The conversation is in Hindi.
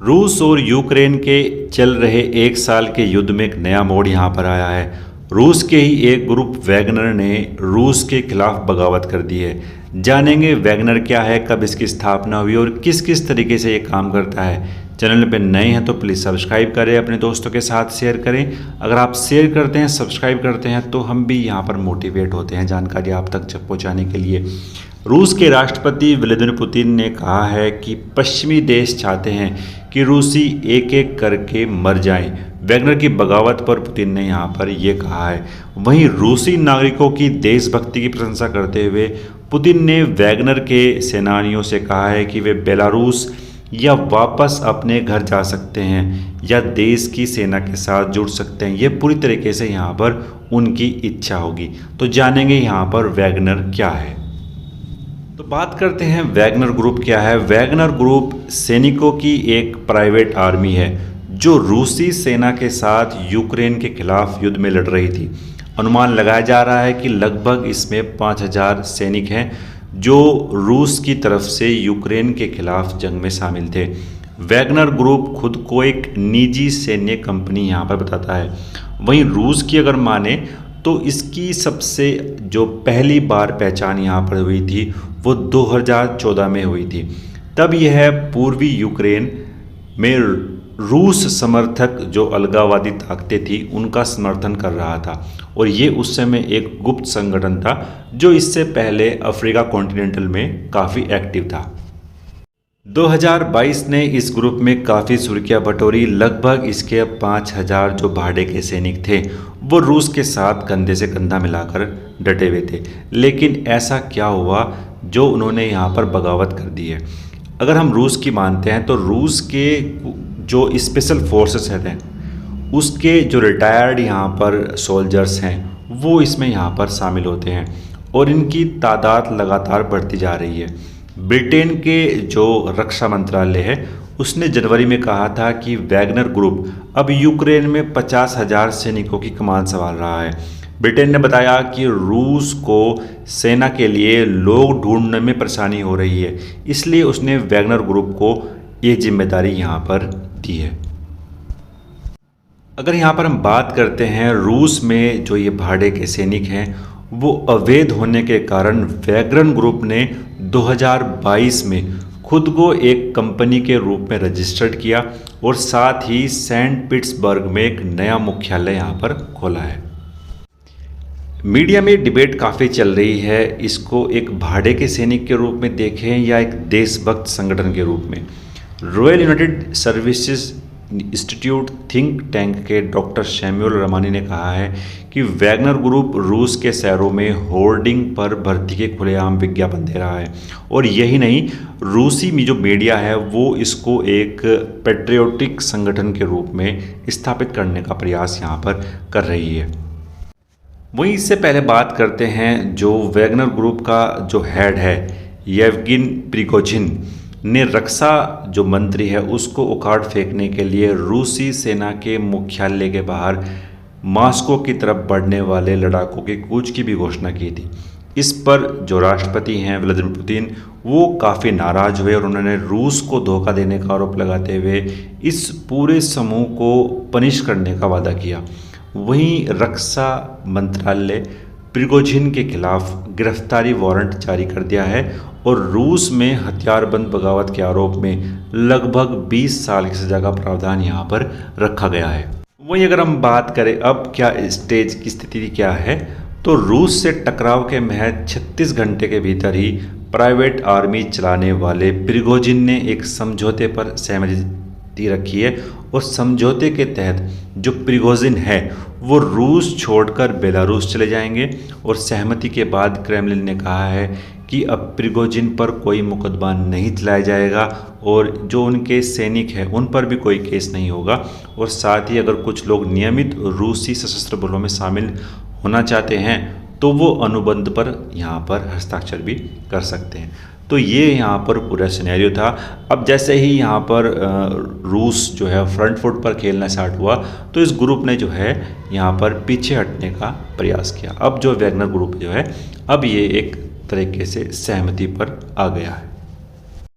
रूस और यूक्रेन के चल रहे एक साल के युद्ध में एक नया मोड़ यहाँ पर आया है। रूस के ही एक ग्रुप वैगनर ने रूस के खिलाफ बगावत कर दी है। जानेंगे वैगनर क्या है, कब इसकी स्थापना हुई और किस किस तरीके से ये काम करता है। चैनल पे नए हैं तो प्लीज़ सब्सक्राइब करें, अपने दोस्तों के साथ शेयर करें। अगर आप शेयर करते हैं, सब्सक्राइब करते हैं तो हम भी यहाँ पर मोटिवेट होते हैं जानकारी आप तक पहुँचाने के लिए। रूस के राष्ट्रपति व्लादिमीर पुतिन ने कहा है कि पश्चिमी देश चाहते हैं कि रूसी एक एक करके मर जाएं। वैगनर की बगावत पर पुतिन ने यहाँ पर ये कहा है। वहीं रूसी नागरिकों की देशभक्ति की प्रशंसा करते हुए पुतिन ने वैगनर के सेनानियों से कहा है कि वे बेलारूस या वापस अपने घर जा सकते हैं या देश की सेना के साथ जुड़ सकते हैं। ये पूरी तरीके से यहाँ पर उनकी इच्छा होगी। तो जानेंगे यहाँ पर वैगनर क्या है। तो बात करते हैं वैगनर ग्रुप क्या है। वैगनर ग्रुप सैनिकों की एक प्राइवेट आर्मी है जो रूसी सेना के साथ यूक्रेन के खिलाफ युद्ध में लड़ रही थी। अनुमान लगाया जा रहा है कि लगभग इसमें 5000 सैनिक हैं जो रूस की तरफ से यूक्रेन के खिलाफ जंग में शामिल थे। वैगनर ग्रुप खुद को एक निजी सैन्य कंपनी यहाँ पर बताता है। वहीं रूस की अगर माने तो इसकी सबसे जो पहली बार पहचान यहाँ पर हुई थी वो 2014 में हुई थी। तब यह पूर्वी यूक्रेन में रूस समर्थक जो अलगाववादी ताकतें थी उनका समर्थन कर रहा था और ये उस समय एक गुप्त संगठन था जो इससे पहले अफ्रीका कॉन्टिनेंटल में काफ़ी एक्टिव था। 2022 ने इस ग्रुप में काफ़ी सुर्खियां बटोरी। लगभग इसके 5000 जो भाड़े के सैनिक थे वो रूस के साथ कंधे से कंधा मिलाकर डटे हुए थे। लेकिन ऐसा क्या हुआ जो उन्होंने यहाँ पर बगावत कर दी है। अगर हम रूस की मानते हैं तो रूस के जो स्पेशल फोर्सेस हैं उसके जो रिटायर्ड यहाँ पर सोल्जर्स हैं वो इसमें यहाँ पर शामिल होते हैं और इनकी तादाद लगातार बढ़ती जा रही है। ब्रिटेन के जो रक्षा मंत्रालय है उसने जनवरी में कहा था कि वैगनर ग्रुप अब यूक्रेन में 50,000 सैनिकों की कमान संभाल रहा है। ब्रिटेन ने बताया कि रूस को सेना के लिए लोग ढूंढने में परेशानी हो रही है, इसलिए उसने वैगनर ग्रुप को ये जिम्मेदारी यहाँ पर दी है। अगर यहाँ पर हम बात करते हैं रूस में जो ये भाड़े के सैनिक हैं वो अवैध होने के कारण वैगनर ग्रुप ने 2022 में खुद को एक कंपनी के रूप में रजिस्टर्ड किया और साथ ही सेंट पीटर्सबर्ग में एक नया मुख्यालय यहाँ पर खोला है। मीडिया में डिबेट काफ़ी चल रही है, इसको एक भाड़े के सैनिक के रूप में देखें या एक देशभक्त संगठन के रूप में। Royal United services institute think tank के डॉक्टर सैमुअल रमानी ने कहा है कि वैगनर ग्रुप रूस के शहरों में होर्डिंग पर भर्ती के खुलेआम विज्ञापन दे रहा है और यही नहीं, रूसी जो मीडिया है वो इसको एक पेट्रियोटिक संगठन के रूप में स्थापित करने का प्रयास यहाँ पर कर रही है। वहीं इससे पहले बात करते हैं जो वैगनर ग्रुप का जो हेड है येवगिन प्रिगोजिन ने रक्षा जो मंत्री है उसको उखाड़ फेंकने के लिए रूसी सेना के मुख्यालय के बाहर मॉस्को की तरफ बढ़ने वाले लड़ाकों के कूच की भी घोषणा की थी। इस पर जो राष्ट्रपति हैं व्लादिमीर पुतिन वो काफ़ी नाराज़ हुए और उन्होंने रूस को धोखा देने का आरोप लगाते हुए इस पूरे समूह को पनिश करने का वादा किया। वहीं रक्षा मंत्रालय प्रिगोजिन के खिलाफ गिरफ्तारी वारंट जारी कर दिया है और रूस में हथियारबंद बगावत के आरोप में लगभग 20 साल की सजा का प्रावधान यहाँ पर रखा गया है। वहीं अगर हम बात करें अब क्या स्टेज की स्थिति क्या है तो रूस से टकराव के महज 36 घंटे के भीतर ही प्राइवेट आर्मी चलाने वाले प्रिगोजिन ने एक समझौते पर सहमति रखी है और समझौते के तहत जो प्रिगोजिन है वो रूस छोड़कर बेलारूस चले जाएंगे और सहमति के बाद क्रेमलिन ने कहा है कि अब प्रिगोजिन पर कोई मुकदमा नहीं चलाया जाएगा और जो उनके सैनिक हैं उन पर भी कोई केस नहीं होगा और साथ ही अगर कुछ लोग नियमित रूसी सशस्त्र बलों में शामिल होना चाहते हैं तो वो अनुबंध पर यहाँ पर हस्ताक्षर भी कर सकते हैं। तो ये यहाँ पर पूरा सिनेरियो था। अब जैसे ही यहाँ पर रूस जो है फ्रंट फुट पर खेलना स्टार्ट हुआ तो इस ग्रुप ने जो है यहाँ पर पीछे हटने का प्रयास किया। अब जो वैगनर ग्रुप जो है अब ये एक तरीके से सहमति पर आ गया है।